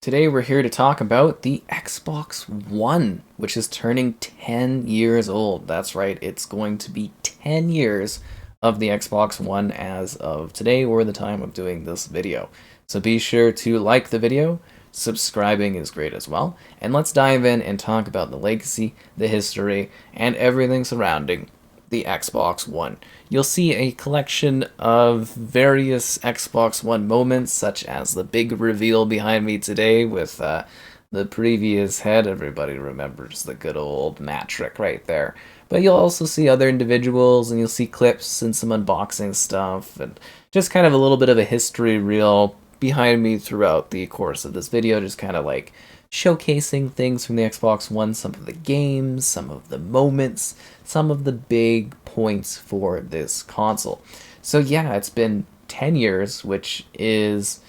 Today we're here to talk about the Xbox One, which is turning 10 years old. That's right, it's going to be 10 years of the Xbox One as of today or the time of doing this video. So be sure to like the video, subscribing is great as well, and let's dive in and talk about the legacy, the history, and everything surrounding the Xbox One. You'll see a collection of various Xbox One moments, such as the big reveal behind me today with the previous head. Everybody remembers the good old Matrick right there. But you'll also see other individuals, and you'll see clips and some unboxing stuff, and just kind of a little bit of a history reel behind me throughout the course of this video, just kind of like showcasing things from the Xbox One, some of the games, some of the moments, some of the big points for this console. So yeah, it's been 10 years, which is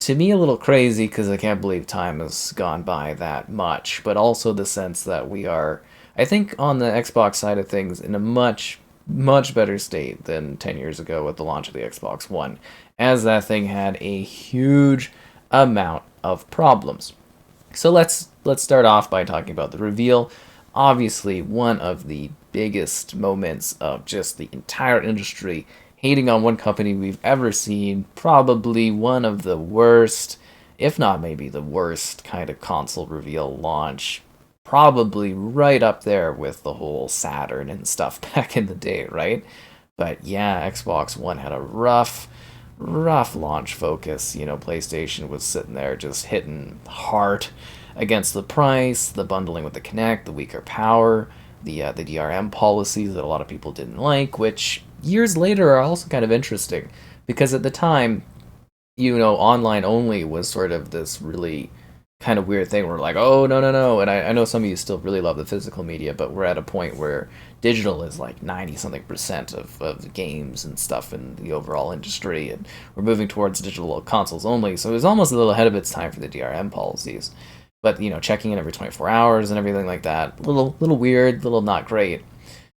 to me a little crazy because I can't believe time has gone by that much, but also the sense that we are, I think, on the Xbox side of things in a much better state than 10 years ago with the launch of the Xbox One, as that thing had a huge amount of problems. So let's start off by talking about the reveal. Obviously, one of the biggest moments of just the entire industry hating on one company we've ever seen. Probably one of the worst, if not maybe the worst kind of console reveal launch. Probably right up there with the whole Saturn and stuff back in the day, right? But yeah, Xbox One had a rough launch focus. PlayStation was sitting there just hitting hard against the price, the bundling with the Kinect, the weaker power, the DRM policies that a lot of people didn't like, which years later are also kind of interesting because at the time, online only was sort of this really kind of weird thing where we're like, oh, no, no, no. And I know some of you still really love the physical media, but we're at a point where digital is like 90 something percent of the games and stuff in the overall industry. And we're moving towards digital consoles only. So it was almost a little ahead of its time for the DRM policies. But, checking in every 24 hours and everything like that, little weird, little not great.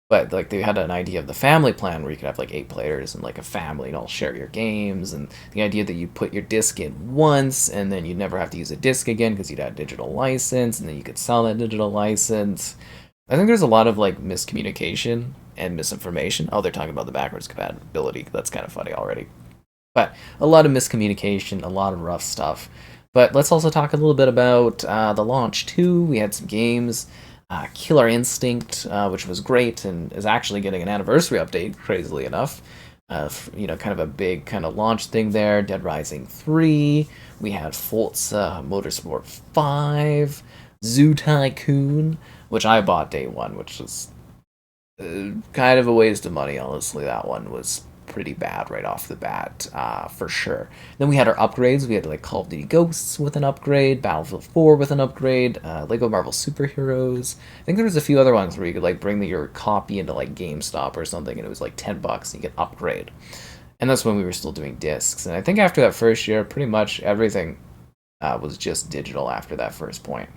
But like they had an idea of the family plan where you could have like 8 players and like a family and all share your games, and the idea that you put your disc in once and then you'd never have to use a disc again because you'd have a digital license and then you could sell that digital license. I think there's a lot of like miscommunication and misinformation. Oh, they're talking about the backwards compatibility. That's kind of funny already. But a lot of miscommunication, a lot of rough stuff. But let's also talk a little bit about the launch too. We had some games. Killer Instinct, which was great and is actually getting an anniversary update, crazily enough. Kind of a big kind of launch thing there. Dead Rising 3. We had Forza Motorsport 5. Zoo Tycoon, which I bought day one, which was kind of a waste of money, honestly. That one was pretty bad right off the bat, for sure. Then we had our upgrades. We had like Call of Duty Ghosts with an upgrade, Battlefield 4 with an upgrade, Lego Marvel Superheroes. I think there was a few other ones where you could like bring your copy into like GameStop or something, and it was like $10 and you could upgrade. And that's when we were still doing discs. And I think after that first year, pretty much everything was just digital after that first point,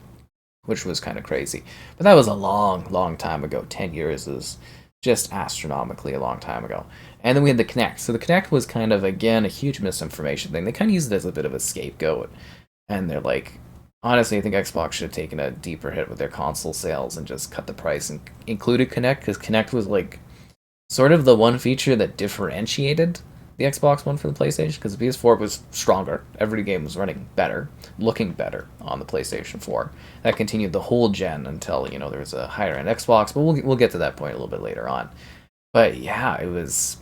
which was kind of crazy. But that was a long time ago. 10 years is just astronomically a long time ago. And then we had the Kinect. So the Kinect was kind of, again, a huge misinformation thing. They kind of used it as a bit of a scapegoat. And they're like, honestly, I think Xbox should have taken a deeper hit with their console sales and just cut the price and included Kinect, because Kinect was like sort of the one feature that differentiated the Xbox One from the PlayStation, because the PS4 was stronger. Every game was running better, looking better on the PlayStation 4. That continued the whole gen until, there was a higher end Xbox, but we'll get to that point a little bit later on. But yeah, it was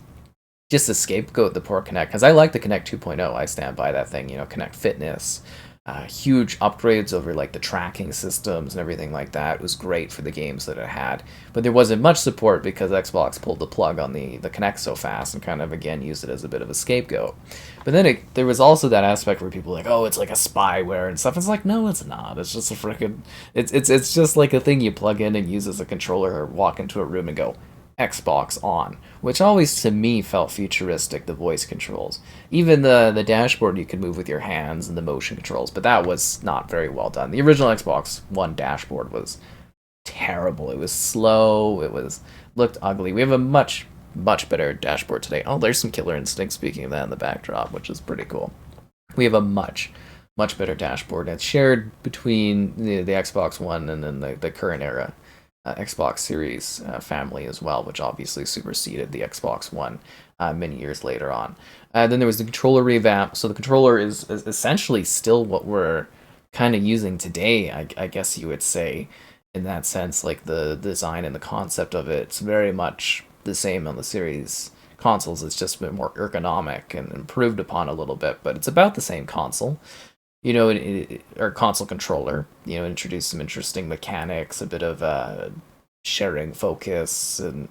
just a scapegoat, the poor Kinect, because I like the Kinect 2.0. I stand by that thing, Kinect Fitness. Huge upgrades over like the tracking systems and everything like that. It was great for the games that it had, but there wasn't much support because Xbox pulled the plug on the Kinect so fast and kind of again used it as a bit of a scapegoat. But then there was also that aspect where people were like, oh, it's like a spyware and stuff. It's like, no, it's not. It's just a freaking it's just like a thing you plug in and use as a controller, or walk into a room and go Xbox on, which always to me felt futuristic, the voice controls. Even the dashboard you could move with your hands and the motion controls, but that was not very well done. The original Xbox One dashboard was terrible. It was slow, looked ugly. We have a much better dashboard today. Oh, there's some Killer Instinct, speaking of that, in the backdrop, which is pretty cool. We have a much much better dashboard. And it's shared between the Xbox One and then the current era Xbox Series family as well, which obviously superseded the Xbox One many years later on. Then there was the controller revamp. So the controller is essentially still what we're kind of using today, I guess you would say, in that sense. Like the design and the concept of it's very much the same on the series consoles. It's just a bit more ergonomic and improved upon a little bit, but it's about the same console. Or console controller. Introduced some interesting mechanics, a bit of sharing focus, and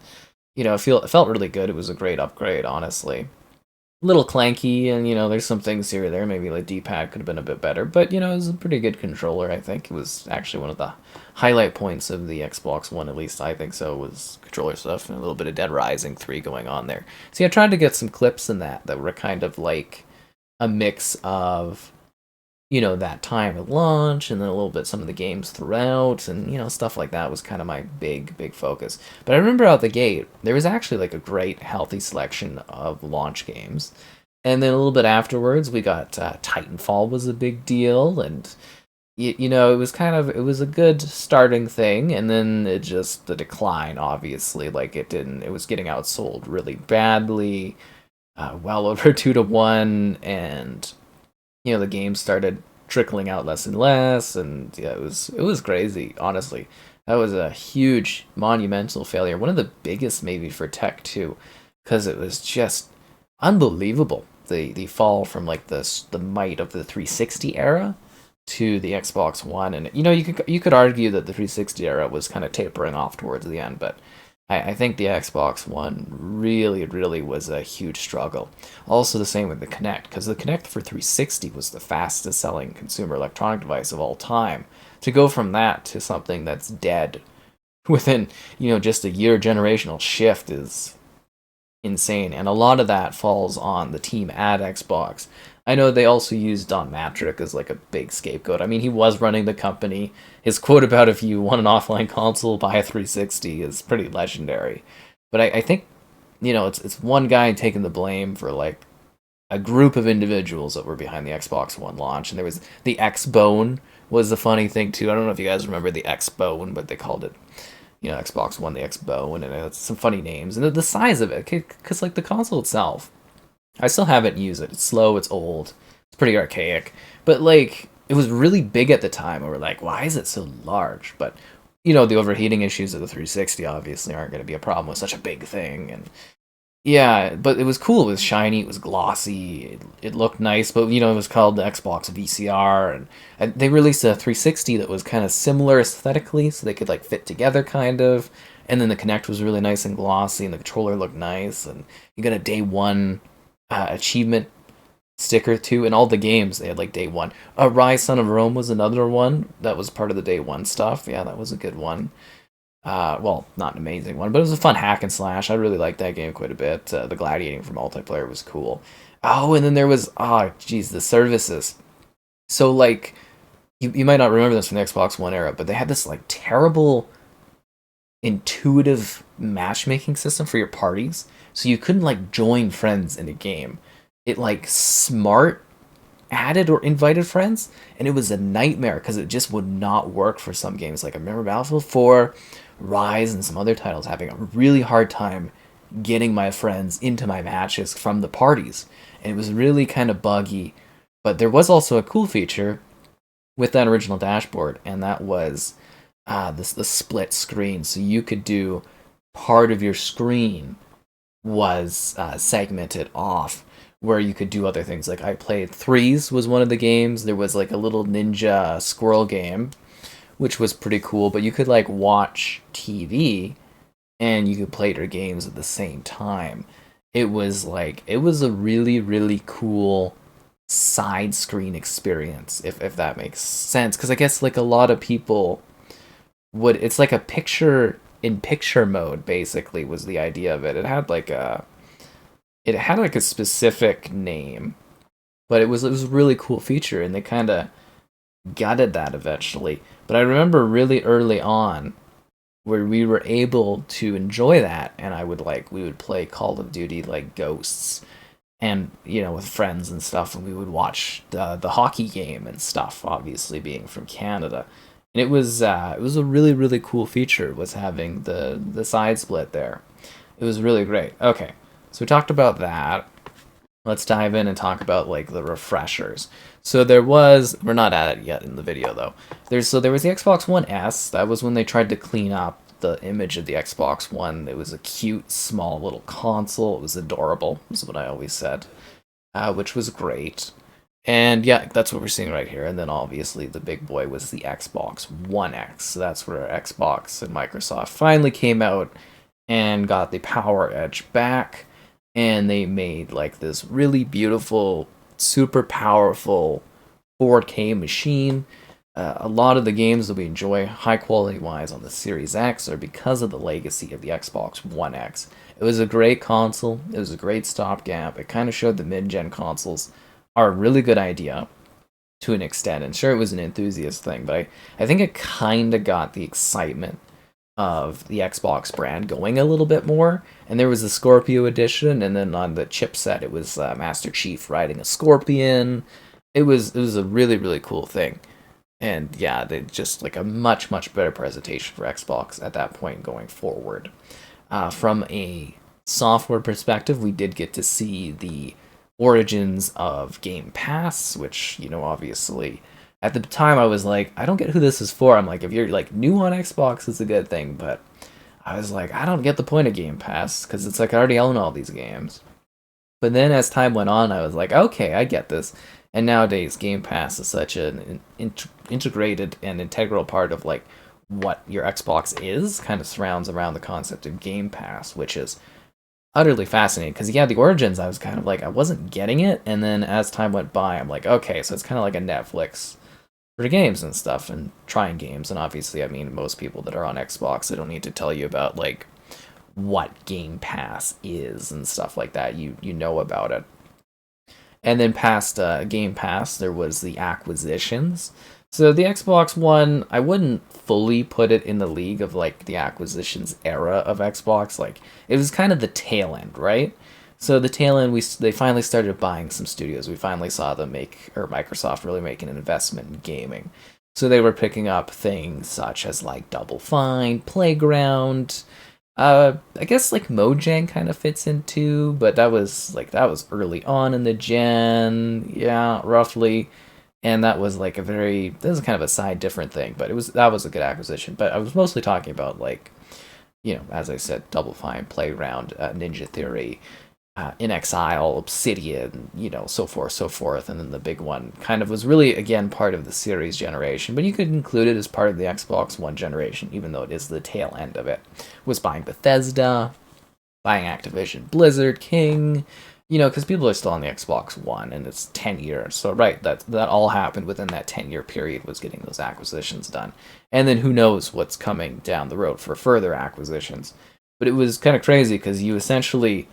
it felt really good. It was a great upgrade, honestly. A little clanky, and there's some things here or there. Maybe like D-pad could have been a bit better, but it was a pretty good controller. I think it was actually one of the highlight points of the Xbox One, at least I think so. Was controller stuff and a little bit of Dead Rising 3 going on there. See, I tried to get some clips in that were kind of like a mix of that time at launch and then a little bit some of the games throughout, and stuff like that was kind of my big focus. But I remember out the gate there was actually like a great healthy selection of launch games, and then a little bit afterwards we got Titanfall was a big deal, and it was it was a good starting thing, and then it just the decline, obviously. Like it was getting outsold really badly, well over 2 to 1, and the game started trickling out less and less, and yeah, it was crazy. Honestly, that was a huge monumental failure, one of the biggest maybe for tech too, because it was just unbelievable. The fall from like the might of the 360 era to the Xbox One, and you could argue that the 360 era was kind of tapering off towards the end, but I think the Xbox One really was a huge struggle. Also, the same with the Kinect, because the Kinect for 360 was the fastest selling consumer electronic device of all time. To go from that to something that's dead within, just a year generational shift is insane. And a lot of that falls on the team at Xbox. I know they also used Don Matrick as like a big scapegoat. I mean, he was running the company. His quote about if you want an offline console, buy a 360 is pretty legendary. But I think, it's one guy taking the blame for like a group of individuals that were behind the Xbox One launch. And there was the X-Bone was the funny thing too. I don't know if you guys remember the X-Bone, but they called it, Xbox One, the X-Bone, and it's some funny names. And the size of it, because like the console itself, I still haven't used it. It's slow, it's old, it's pretty archaic. But like it was really big at the time. And we're like, why is it so large? But the overheating issues of the 360 obviously aren't going to be a problem with such a big thing. And yeah, but it was cool. It was shiny, it was glossy, it looked nice. But it was called the Xbox VCR, and they released a 360 that was kind of similar aesthetically, so they could like fit together kind of. And then the Kinect was really nice and glossy, and the controller looked nice. And you got a day one achievement sticker too, and all the games they had like day one. Rise Son of Rome was another one that was part of the day one stuff. Yeah, that was a good one. Well, not an amazing one, but it was a fun hack and slash. I really liked that game quite a bit. The gladiating for multiplayer was cool. Oh, and then there was geez, the services. So like you might not remember this from the Xbox One era, but they had this like terrible intuitive matchmaking system for your parties, so you couldn't like join friends in a game. It like smart added or invited friends, and it was a nightmare because it just would not work for some games. Like I remember Battlefield 4, Rise, and some other titles having a really hard time getting my friends into my matches from the parties, and it was really kind of buggy. But there was also a cool feature with that original dashboard, and that was the split screen. So you could do part of your screen was segmented off, where you could do other things. Like I played Threes was one of the games. There was like a little ninja squirrel game, which was pretty cool. But you could like watch TV, and you could play your games at the same time. It was a really cool side screen experience, if that makes sense. Because I guess like a lot of people it's like a picture in picture mode, basically, was the idea of it. It had like a specific name, but it was a really cool feature, and they kind of gutted that eventually. But I remember really early on where we were able to enjoy that, and we would play Call of Duty like Ghosts, and with friends and stuff, and we would watch the hockey game and stuff. Obviously, being from Canada, and it was a really really cool feature was having the side split there. It was really great. Okay, so we talked about that. Let's dive in and talk about like the refreshers. So we're not at it yet in the video though. There was the Xbox One S. That was when they tried to clean up the image of the Xbox One. It was a cute, small little console. It was adorable, is what I always said, which was great. And yeah, that's what we're seeing right here. And then obviously the big boy was the Xbox One X. So that's where Xbox and Microsoft finally came out and got the Power Edge back. And they made like this really beautiful, super powerful 4K machine. A lot of the games that we enjoy high quality wise on the Series X are because of the legacy of the Xbox One X. It was a great console. It was a great stopgap. It kind of showed the mid-gen consoles are a really good idea to an extent. And sure, it was an enthusiast thing, but I think it kind of got the excitement of the Xbox brand going a little bit more. And there was the Scorpio edition, and then on the chipset, it was Master Chief riding a scorpion. It was a really really cool thing. And yeah, they just like a much much better presentation for Xbox at that point going forward. From a software perspective, we did get to see the origins of Game Pass, which obviously at the time I was like, I don't get who this is for. I'm like, if you're like new on Xbox, it's a good thing, but I was like, I don't get the point of Game Pass because it's like I already own all these games. But then as time went on, I was like, okay, I get this. And nowadays, Game Pass is such an integrated and integral part of like what your Xbox is. Kind of surrounds around the concept of Game Pass, which is utterly fascinating. Because yeah, the origins, I was kind of like I wasn't getting it, and then as time went by, I'm like, okay, so it's kind of like a Netflix for games and stuff, and trying games. And obviously, I mean, most people that are on Xbox, I don't need to tell you about like what Game Pass is and stuff like that. You know about it. And then past Game Pass, there was the acquisitions. So the Xbox One, I wouldn't fully put it in the league of like the acquisitions era of Xbox. Like it was kind of the tail end, right? So the tail end, they finally started buying some studios. We finally saw them or Microsoft really making an investment in gaming. So they were picking up things such as like Double Fine, Playground. I guess like Mojang kind of fits into, but that was early on in the gen, yeah, roughly, and that was like that was kind of a side different thing, but that was a good acquisition. But I was mostly talking about like, as I said, Double Fine, Playground, Ninja Theory, In Exile, Obsidian, so forth, so forth. And then the big one kind of was really, again, part of the series generation, but you could include it as part of the Xbox One generation, even though it is the tail end of it. Was buying Bethesda, buying Activision, Blizzard, King, because people are still on the Xbox One, and it's 10 years. So, right, that all happened within that 10-year period was getting those acquisitions done. And then who knows what's coming down the road for further acquisitions. But it was kind of crazy, because you essentially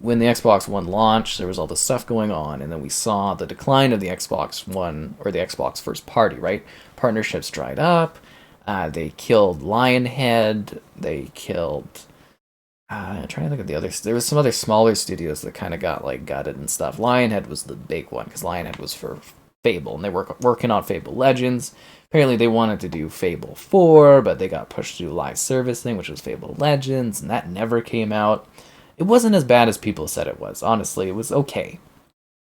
when the Xbox One launched, there was all this stuff going on, and then we saw the decline of the Xbox One, or the Xbox first party, right? Partnerships dried up. They killed Lionhead. They killed. I'm trying to think of the others. There was some other smaller studios that kind of got like gutted and stuff. Lionhead was the big one because Lionhead was for Fable, and they were working on Fable Legends. Apparently, they wanted to do Fable 4, but they got pushed to do a live service thing, which was Fable Legends, and that never came out. It wasn't as bad as people said it was. Honestly, it was okay.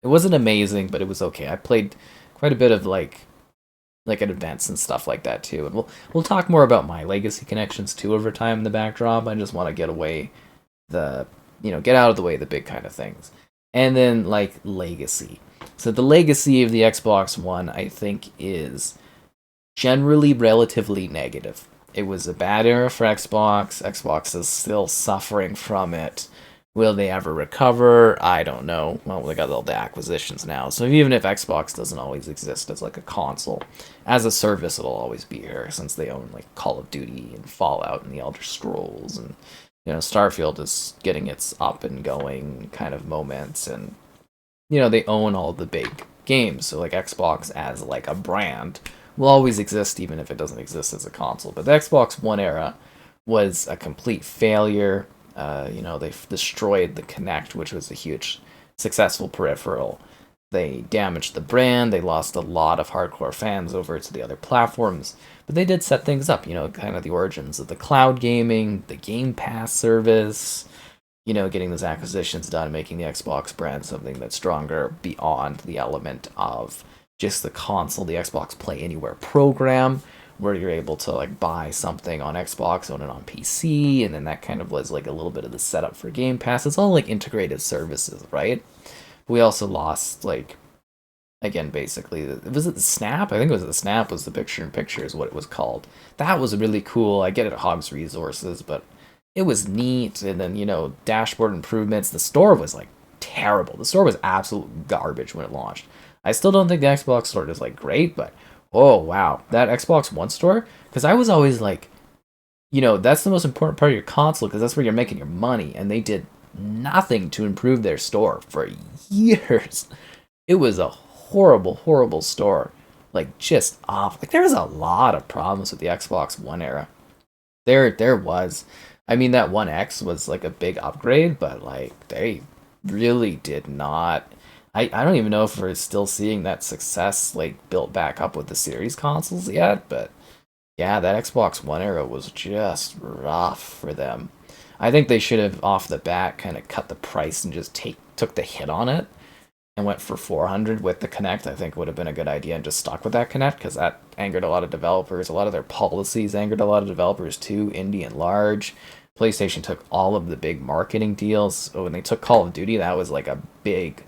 It wasn't amazing, but it was okay. I played quite a bit of like at events and stuff like that too. And we'll talk more about my legacy connections too over time in the backdrop. I just want to get out of the way the big kind of things. And then like legacy. So the legacy of the Xbox One, I think, is generally relatively negative. It was a bad era for Xbox. Xbox is still suffering from it. Will they ever recover? I don't know. Well, they got all the acquisitions now. So even if Xbox doesn't always exist as like a console, as a service, it'll always be here since they own like Call of Duty and Fallout and the Elder Scrolls, and Starfield is getting its up and going kind of moments, and they own all the big games. So like Xbox as like a brand will always exist even if it doesn't exist as a console. But the Xbox One era was a complete failure. They've destroyed the Kinect, which was a huge successful peripheral. They damaged the brand, they lost a lot of hardcore fans over to the other platforms, but they did set things up, kind of the origins of the cloud gaming, the Game Pass service, getting those acquisitions done, making the Xbox brand something that's stronger beyond the element of just the console, the Xbox Play Anywhere program, where you're able to like buy something on Xbox, own it on PC, and then that kind of was like a little bit of the setup for Game Pass. It's all like integrated services, right? We also lost like again basically was it the Snap? I think it was the Snap was the picture in picture is what it was called. That was really cool. I get it hogs resources, but it was neat. And then dashboard improvements. The store was like terrible. The store was absolute garbage when it launched. I still don't think the Xbox store is like great, but oh wow, that Xbox One store, because I was always like, that's the most important part of your console because that's where you're making your money, and they did nothing to improve their store for years. It was a horrible, horrible store. Like just off. Like there was a lot of problems with the Xbox One era. There was. I mean that One X was like a big upgrade, but like they really did not. I don't even know if we're still seeing that success like built back up with the series consoles yet, but yeah, that Xbox One era was just rough for them. I think they should have off the bat kind of cut the price and just took the hit on it and went for 400 with the Kinect. I think would have been a good idea and just stuck with that Kinect because that angered a lot of developers. A lot of their policies angered a lot of developers too, indie and large. PlayStation took all of the big marketing deals. So when they took Call of Duty, that was like a big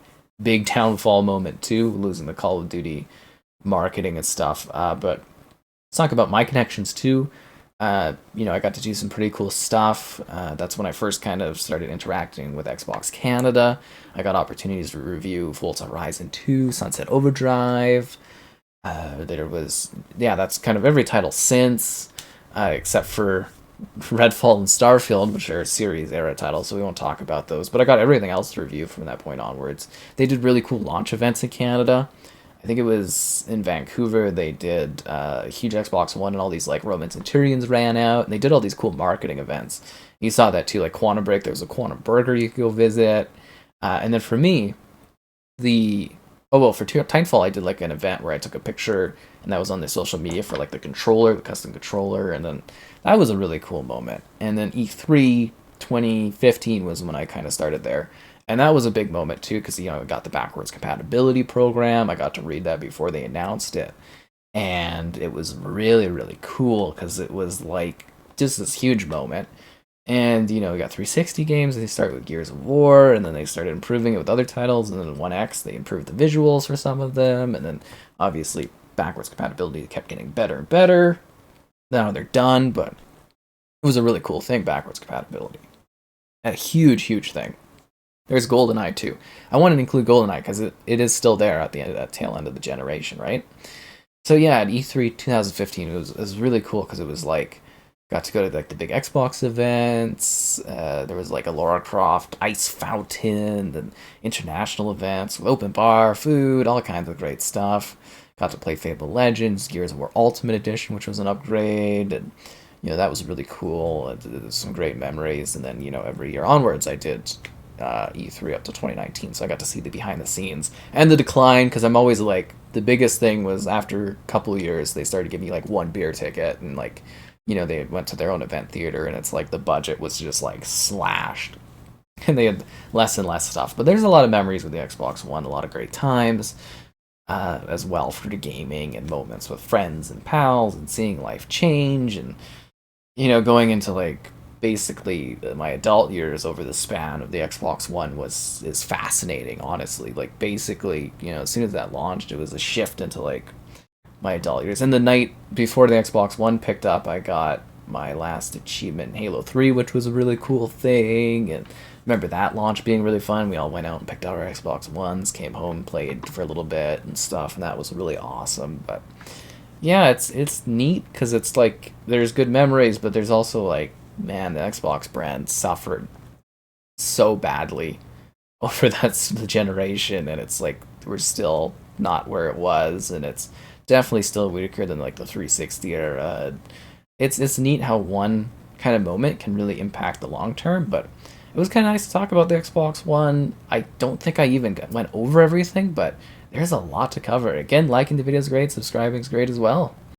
downfall moment too, losing the Call of Duty marketing and stuff. But let's talk about my connections too. I got to do some pretty cool stuff. That's when I first kind of started interacting with Xbox Canada. I got opportunities to review Forza Horizon 2, Sunset Overdrive. That's kind of every title since, except for Redfall and Starfield, which are series era titles, so we won't talk about those. But I got everything else to review from that point onwards. They did really cool launch events in Canada. I think it was in Vancouver. They did a huge Xbox One, and all these like Roman Centurions ran out, and they did all these cool marketing events. You saw that too, like Quantum Break. There was a Quantum Burger you could go visit, and then for me, for Titanfall, I did like an event where I took a picture, and that was on the social media for like the controller, the custom controller, and then that was a really cool moment. And then E3 2015 was when I kind of started there. And that was a big moment too, because I got the backwards compatibility program. I got to read that before they announced it, and it was really really cool because it was like just this huge moment. And we got 360 games. And they started with Gears of War, and then they started improving it with other titles. And then One X, they improved the visuals for some of them, and then obviously backwards compatibility kept getting better and better. Now they're done, but it was a really cool thing, backwards compatibility. A huge thing. There's GoldenEye too. I wanted to include GoldenEye because it is still there at the end of that tail end of the generation, right? So yeah, at E3 2015, it was really cool because it was like got to go to like the big Xbox events. There was like a Lara Croft ice fountain, and international events with open bar, food, all kinds of great stuff. Got to play Fable Legends, Gears of War Ultimate Edition, which was an upgrade, and that was really cool. Some great memories, and then every year onwards, I did E3 up to 2019, so I got to see the behind the scenes and the decline, because I'm always like, the biggest thing was after a couple of years they started giving me like one beer ticket, and like they went to their own event theater, and it's like the budget was just like slashed and they had less and less stuff. But there's a lot of memories with the Xbox One, a lot of great times as well for the gaming, and moments with friends and pals, and seeing life change, and going into like basically my adult years over the span of the Xbox One is fascinating, honestly. Like basically, as soon as that launched, it was a shift into like my adult years. And the night before the Xbox One picked up, I got my last achievement in Halo 3, which was a really cool thing. And remember that launch being really fun. We all went out and picked out our Xbox Ones, came home, played for a little bit and stuff, and that was really awesome. But yeah, it's neat because it's like there's good memories, but there's also like, man, the Xbox brand suffered so badly over the generation, and it's like we're still not where it was, and it's definitely still weaker than like the 360 era. It's neat how one kind of moment can really impact the long term, but it was kind of nice to talk about the Xbox One. I don't think I even went over everything, but there's a lot to cover. Again, liking the video is great, subscribing is great as well.